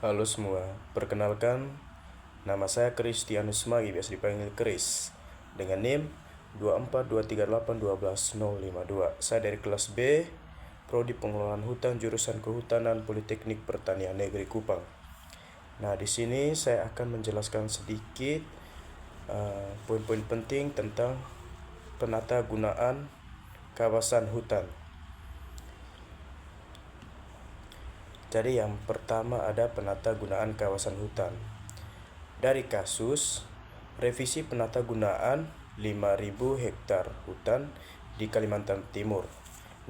Halo semua, perkenalkan nama saya Kristianus Magi, biasa dipanggil Kris, dengan NIM 24238121052. Saya dari kelas B, Prodi Pengelolaan Hutan, jurusan Kehutanan Politeknik Pertanian Negeri Kupang. Nah, di sini saya akan menjelaskan sedikit poin-poin penting tentang penata gunaan kawasan hutan. Jadi yang pertama ada penata gunaan kawasan hutan. Dari kasus revisi penata gunaan 5.000 hektar hutan di Kalimantan Timur.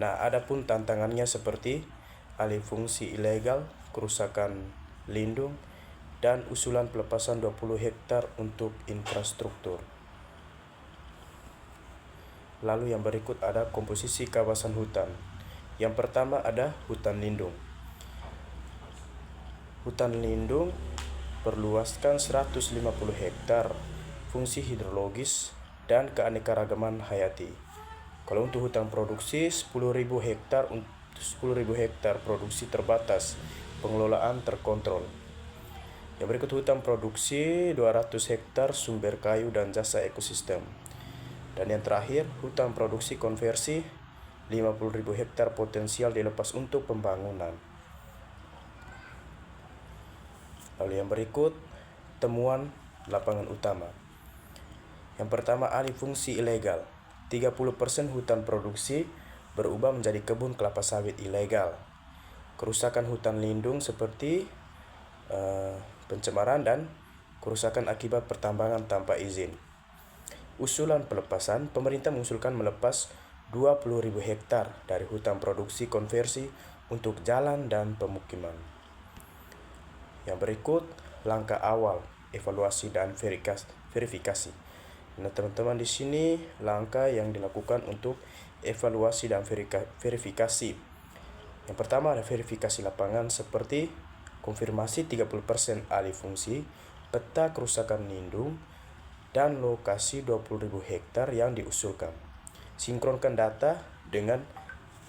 Nah, adapun tantangannya seperti alih fungsi ilegal, kerusakan lindung, dan usulan pelepasan 20 hektar untuk infrastruktur. Lalu yang berikut ada komposisi kawasan hutan. Yang pertama ada hutan lindung. Hutan lindung perluaskan 150 hektar, fungsi hidrologis, dan keanekaragaman hayati. Kalau untuk hutan produksi 10.000 hektar, 10.000 hektar produksi terbatas, pengelolaan terkontrol. Yang berikut hutan produksi 200 hektar sumber kayu dan jasa ekosistem. Dan yang terakhir hutan produksi konversi 50.000 hektar potensial dilepas untuk pembangunan. Lalu yang berikut temuan lapangan utama. Yang pertama, alih fungsi ilegal. 30% hutan produksi berubah menjadi kebun kelapa sawit ilegal. Kerusakan hutan lindung seperti pencemaran dan kerusakan akibat pertambangan tanpa izin. Usulan pelepasan, pemerintah mengusulkan melepas 20.000 hektar dari hutan produksi konversi untuk jalan dan pemukiman. Yang berikut langkah awal, evaluasi dan verifikasi. Nah, teman-teman, di sini langkah yang dilakukan untuk evaluasi dan verifikasi. Yang pertama ada verifikasi lapangan seperti konfirmasi 30% alih fungsi, peta kerusakan lindung, dan lokasi 20.000 hektar yang diusulkan. Sinkronkan data dengan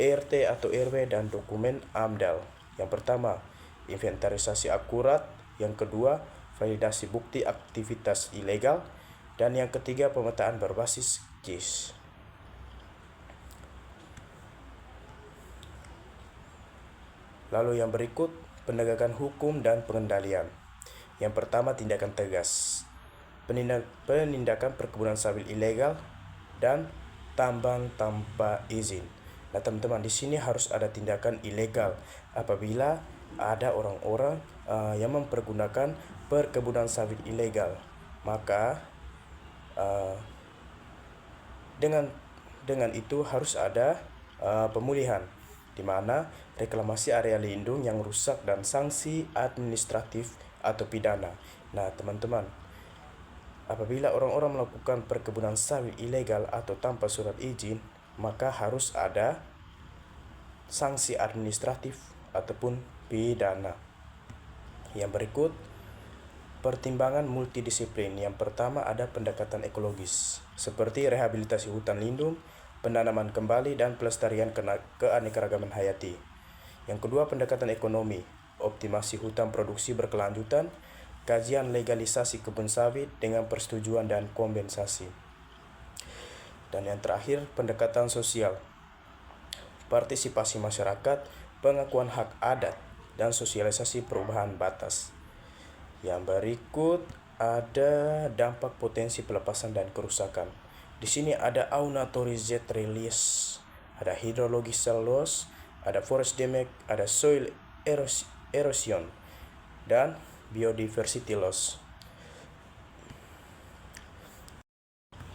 RT atau RW dan dokumen AMDAL. Yang pertama, inventarisasi akurat. Yang kedua, validasi bukti aktivitas ilegal. Dan yang ketiga, pemetaan berbasis KIS. Lalu yang berikut, penegakan hukum dan pengendalian. Yang pertama, tindakan tegas. Penindakan perkebunan sawit ilegal dan tambang tanpa izin. Nah, teman-teman, di sini harus ada tindakan ilegal apabila ada orang-orang yang mempergunakan perkebunan sawit ilegal. Maka dengan itu harus ada pemulihan, di mana reklamasi area lindung yang rusak dan sanksi administratif atau pidana. Nah, teman-teman, apabila orang-orang melakukan perkebunan sawit ilegal atau tanpa surat izin, maka harus ada sanksi administratif ataupun pidana. Yang berikut, pertimbangan multidisiplin. Yang pertama ada pendekatan ekologis, seperti rehabilitasi hutan lindung, penanaman kembali, dan pelestarian keanekaragaman hayati. Yang kedua, pendekatan ekonomi, optimasi hutan produksi berkelanjutan, kajian legalisasi kebun sawit dengan persetujuan dan kompensasi. Dan yang terakhir, pendekatan sosial, partisipasi masyarakat, pengakuan hak adat, dan sosialisasi perubahan batas. Yang berikut ada dampak potensi pelepasan dan kerusakan. Di sini ada aunatory jet release, ada hydrological loss, ada forest damage, ada soil erosion, dan biodiversity loss.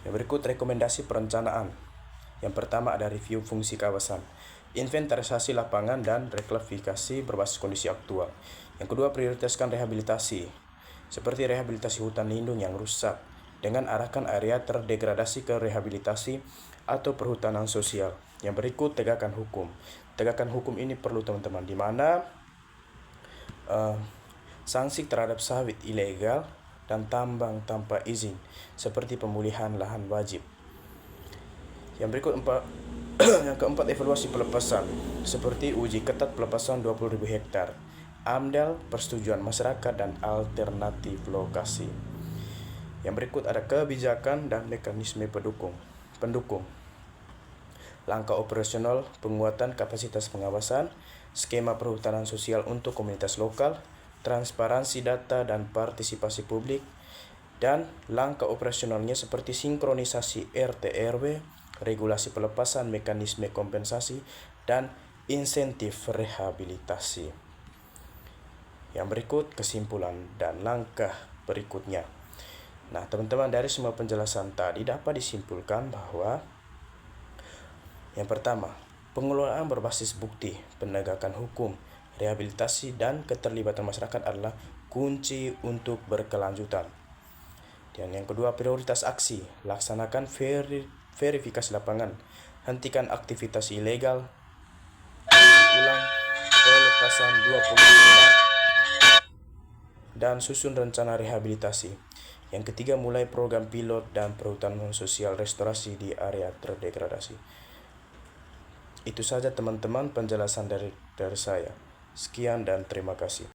Yang berikut rekomendasi perencanaan. Yang pertama ada review fungsi kawasan, inventarisasi lapangan dan reklasifikasi berbasis kondisi aktual. Yang kedua, prioritaskan rehabilitasi, seperti rehabilitasi hutan lindung yang rusak, dengan arahkan area terdegradasi ke rehabilitasi atau perhutanan sosial. Yang berikut, tegakkan hukum. Tegakkan hukum ini perlu, teman-teman, di mana sanksi terhadap sawit ilegal dan tambang tanpa izin, seperti pemulihan lahan wajib. Yang berikut yang keempat, evaluasi pelepasan, seperti uji ketat pelepasan 20.000 hektar, AMDAL, persetujuan masyarakat, dan alternatif lokasi. Yang berikut ada kebijakan dan mekanisme pendukung. Langkah operasional, penguatan kapasitas pengawasan, skema perhutanan sosial untuk komunitas lokal, transparansi data dan partisipasi publik, dan langkah operasionalnya seperti sinkronisasi RT/RW, regulasi pelepasan, mekanisme kompensasi, dan insentif rehabilitasi. Yang berikut kesimpulan dan langkah berikutnya. Nah, teman-teman, dari semua penjelasan tadi dapat disimpulkan bahwa yang pertama, pengelolaan berbasis bukti, penegakan hukum, rehabilitasi, dan keterlibatan masyarakat adalah kunci untuk berkelanjutan. Dan yang kedua, prioritas aksi, laksanakan verifikasi lapangan, hentikan aktivitas ilegal, ulang pelepasan 20 hektar, dan susun rencana rehabilitasi. Yang ketiga, mulai program pilot dan perhutanan sosial restorasi di area terdegradasi. Itu saja teman-teman penjelasan dari saya. Sekian dan terima kasih.